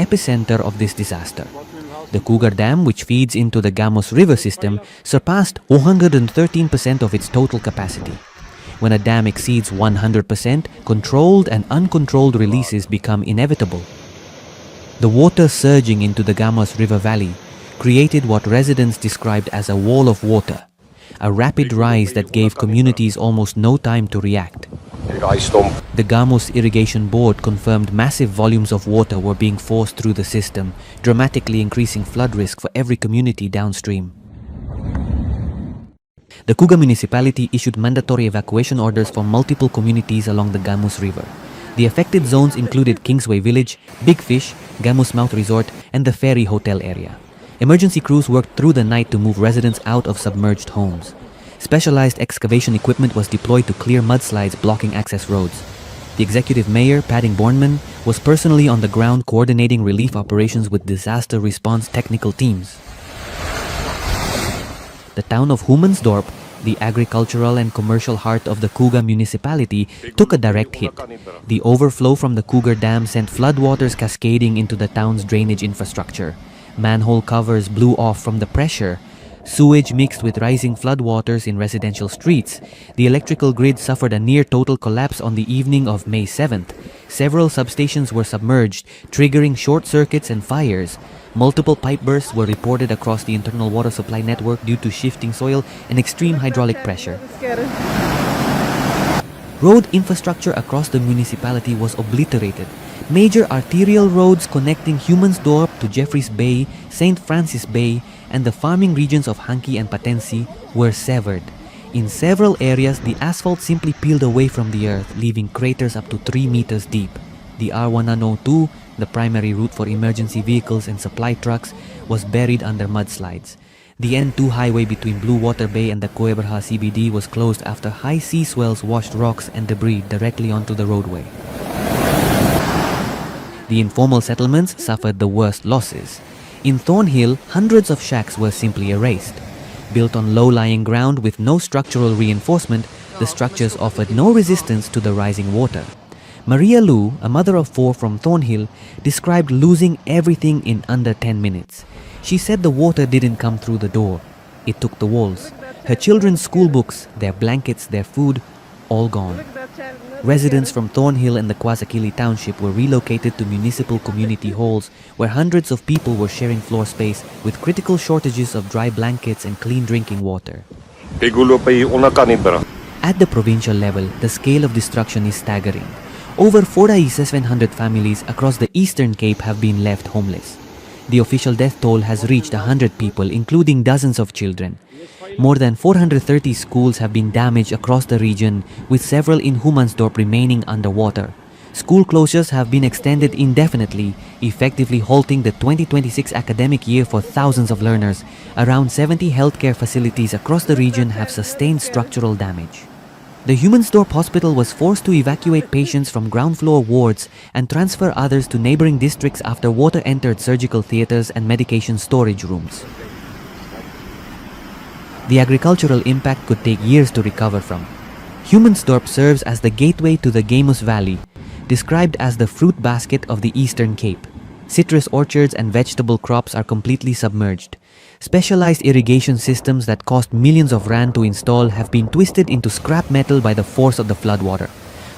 epicenter of this disaster. The Cougar Dam, which feeds into the Gamus River system, surpassed 113% of its total capacity. When a dam exceeds 100%, controlled and uncontrolled releases become inevitable. The water surging into the Gamus River Valley created what residents described as a wall of water, a rapid rise that gave communities almost no time to react. The Gamus Irrigation Board confirmed massive volumes of water were being forced through the system, dramatically increasing flood risk for every community downstream. The Cougar municipality issued mandatory evacuation orders for multiple communities along the Gamus River. The affected zones included Kingsway Village, Big Fish, Gamus Mouth Resort, and the Ferry Hotel area. Emergency crews worked through the night to move residents out of submerged homes. Specialized excavation equipment was deployed to clear mudslides blocking access roads. The executive mayor, Padding Bornman, was personally on the ground coordinating relief operations with disaster response technical teams. The town of Humansdorp, the agricultural and commercial heart of the Cougar municipality, took a direct hit. The overflow from the Cougar Dam sent floodwaters cascading into the town's drainage infrastructure. Manhole covers blew off from the pressure. Sewage mixed with rising floodwaters in residential streets. The electrical grid suffered a near-total collapse on the evening of May 7th. Several substations were submerged, triggering short circuits and fires. Multiple pipe bursts were reported across the internal water supply network due to shifting soil and extreme hydraulic pressure. Road infrastructure across the municipality was obliterated. Major arterial roads connecting Humansdorp to Jeffreys Bay, St. Francis Bay, and the farming regions of Hanki and Patensi were severed. In several areas, the asphalt simply peeled away from the earth, leaving craters up to 3 meters deep. The R102, the primary route for emergency vehicles and supply trucks, was buried under mudslides. The N2 highway between Blue Water Bay and the Coeberha CBD was closed after high sea swells washed rocks and debris directly onto the roadway. The informal settlements suffered the worst losses. In Thornhill, hundreds of shacks were simply erased. Built on low-lying ground with no structural reinforcement, the structures offered no resistance to the rising water. Maria Lou, a mother of 4 from Thornhill, described losing everything in under 10 minutes. She said the water didn't come through the door. It took the walls. Her children's school books, their blankets, their food, all gone. Residents from Thornhill and the Kwasakili township were relocated to municipal community halls where hundreds of people were sharing floor space with critical shortages of dry blankets and clean drinking water. At the provincial level, the scale of destruction is staggering. Over 4,700 families across the Eastern Cape have been left homeless. The official death toll has reached 100 people, including dozens of children. More than 430 schools have been damaged across the region, with several in Humansdorp remaining underwater. School closures have been extended indefinitely, effectively halting the 2026 academic year for thousands of learners. Around 70 healthcare facilities across the region have sustained structural damage. The Humansdorp hospital was forced to evacuate patients from ground floor wards and transfer others to neighboring districts after water entered surgical theaters and medication storage rooms. The agricultural impact could take years to recover from. Humansdorp serves as the gateway to the Gamus Valley, described as the fruit basket of the Eastern Cape. Citrus orchards and vegetable crops are completely submerged. Specialized irrigation systems that cost millions of rand to install have been twisted into scrap metal by the force of the floodwater.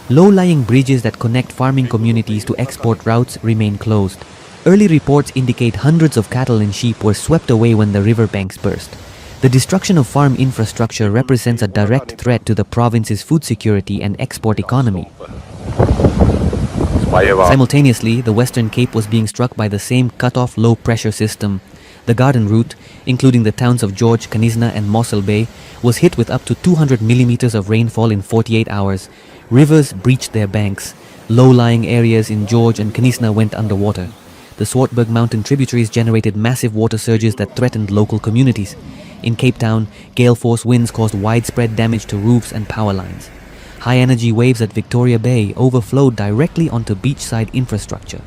Low-lying bridges that connect farming communities to export routes remain closed. Early reports indicate hundreds of cattle and sheep were swept away when the riverbanks burst. The destruction of farm infrastructure represents a direct threat to the province's food security and export economy. Simultaneously, the Western Cape was being struck by the same cutoff low-pressure system. The Garden Route, including the towns of George, Kanisna and Mossel Bay, was hit with up to 200 millimeters of rainfall in 48 hours. Rivers breached their banks. Low-lying areas in George and Kanisna went underwater. The Swartberg Mountain tributaries generated massive water surges that threatened local communities. In Cape Town, gale force winds caused widespread damage to roofs and power lines. High-energy waves at Victoria Bay overflowed directly onto beachside infrastructure.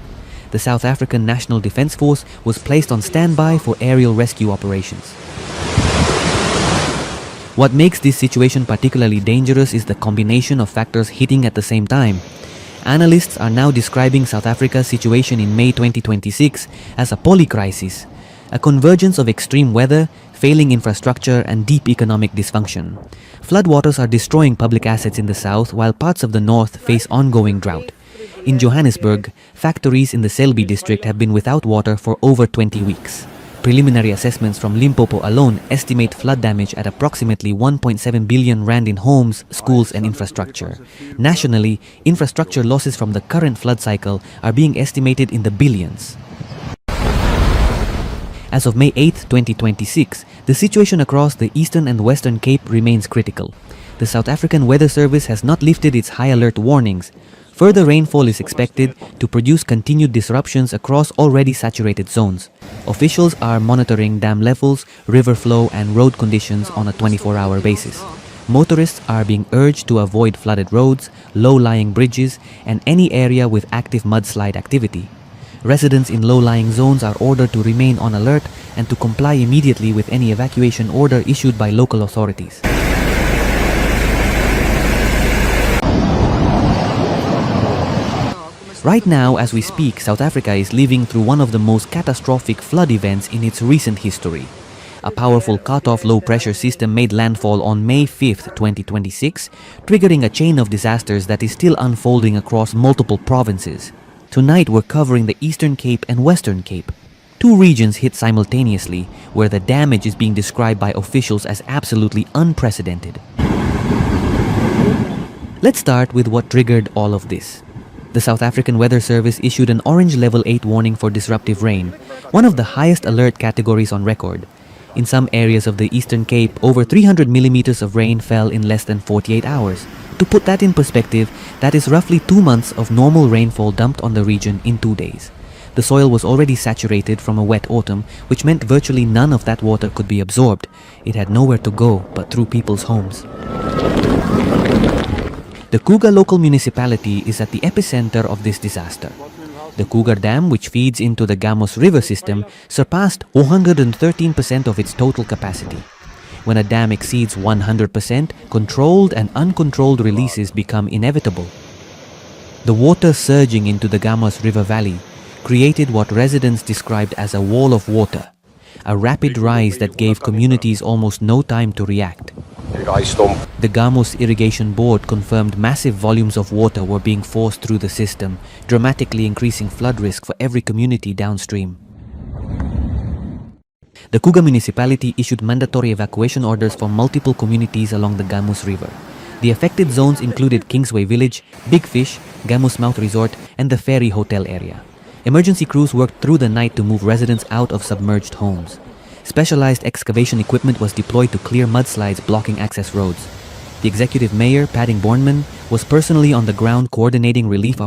The South African National Defence Force was placed on standby for aerial rescue operations. What makes this situation particularly dangerous is the combination of factors hitting at the same time. Analysts are now describing South Africa's situation in May 2026 as a polycrisis, a convergence of extreme weather, failing infrastructure and deep economic dysfunction. Floodwaters are destroying public assets in the south while parts of the north face ongoing drought. In Johannesburg, factories in the Selby district have been without water for over 20 weeks. Preliminary assessments from Limpopo alone estimate flood damage at approximately 1.7 billion rand in homes, schools and infrastructure. Nationally, infrastructure losses from the current flood cycle are being estimated in the billions. As of May 8, 2026, the situation across the Eastern and Western Cape remains critical. The South African Weather Service has not lifted its high alert warnings. Further rainfall is expected to produce continued disruptions across already saturated zones. Officials are monitoring dam levels, river flow and road conditions on a 24-hour basis. Motorists are being urged to avoid flooded roads, low-lying bridges and any area with active mudslide activity. Residents in low-lying zones are ordered to remain on alert and to comply immediately with any evacuation order issued by local authorities. Right now, as we speak, South Africa is living through one of the most catastrophic flood events in its recent history. A powerful cutoff low-pressure system made landfall on May 5, 2026, triggering a chain of disasters that is still unfolding across multiple provinces. Tonight, we're covering the Eastern Cape and Western Cape. Two regions hit simultaneously, where the damage is being described by officials as absolutely unprecedented. Let's start with what triggered all of this. The South African Weather Service issued an orange level 8 warning for disruptive rain, one of the highest alert categories on record. In some areas of the Eastern Cape, over 300 millimeters of rain fell in less than 48 hours. To put that in perspective, that is roughly 2 months of normal rainfall dumped on the region in 2 days. The soil was already saturated from a wet autumn, which meant virtually none of that water could be absorbed. It had nowhere to go but through people's homes. The Cougar local municipality is at the epicenter of this disaster. The Cougar Dam, which feeds into the Gamus River system, surpassed 113% of its total capacity. When a dam exceeds 100%, controlled and uncontrolled releases become inevitable. The water surging into the Gamus River Valley created what residents described as a wall of water, a rapid rise that gave communities almost no time to react. The Gamus Irrigation Board confirmed massive volumes of water were being forced through the system, dramatically increasing flood risk for every community downstream. The Cougar municipality issued mandatory evacuation orders for multiple communities along the Gamus River. The affected zones included Kingsway Village, Big Fish, Gamus Mouth Resort and the Ferry Hotel area. Emergency crews worked through the night to move residents out of submerged homes. Specialized excavation equipment was deployed to clear mudslides blocking access roads. The executive mayor, Padding Bornman, was personally on the ground coordinating relief operations.